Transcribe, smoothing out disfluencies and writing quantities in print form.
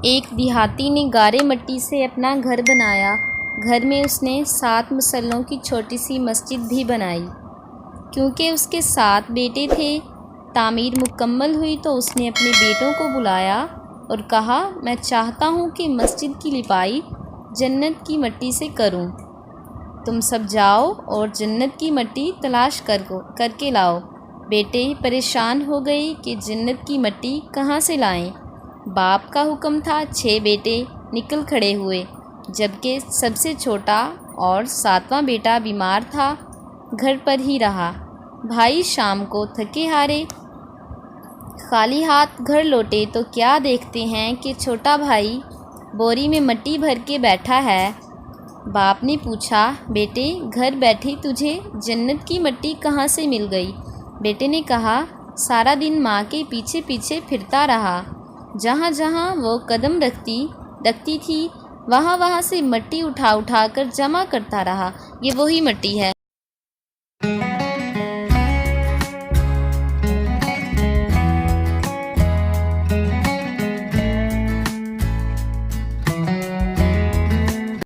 ایک دیہاتی نے گارے مٹی سے اپنا گھر بنایا۔ گھر میں اس نے 7 مسلوں کی چھوٹی سی مسجد بھی بنائی۔ کیونکہ اس کے 7 بیٹے تھے، تعمیر مکمل ہوئی تو اس نے اپنے بیٹوں کو بلایا اور کہا، میں چاہتا ہوں کہ مسجد کی لپائی جنت کی مٹی سے کروں۔ تم سب جاؤ اور جنت کی مٹی تلاش کر کے لاؤ۔ بیٹے پریشان ہو گئے کہ جنت کی مٹی کہاں سے لائیں۔ باپ کا حکم تھا، 6 بیٹے نکل کھڑے ہوئے، جبکہ سب سے چھوٹا اور 7واں بیٹا بیمار تھا، گھر پر ہی رہا۔ بھائی شام کو تھکے ہارے خالی ہاتھ گھر لوٹے تو کیا دیکھتے ہیں کہ چھوٹا بھائی بوری میں مٹی بھر کے بیٹھا ہے۔ باپ نے پوچھا، بیٹے گھر بیٹھے تجھے جنت کی مٹی کہاں سے مل گئی؟ بیٹے نے کہا، سارا دن ماں کے پیچھے پیچھے پھرتا رہا، جہاں جہاں وہ قدم رکھتی تھی وہاں وہاں سے مٹی اٹھا اٹھا کر جمع کرتا رہا۔ یہ وہی مٹی ہے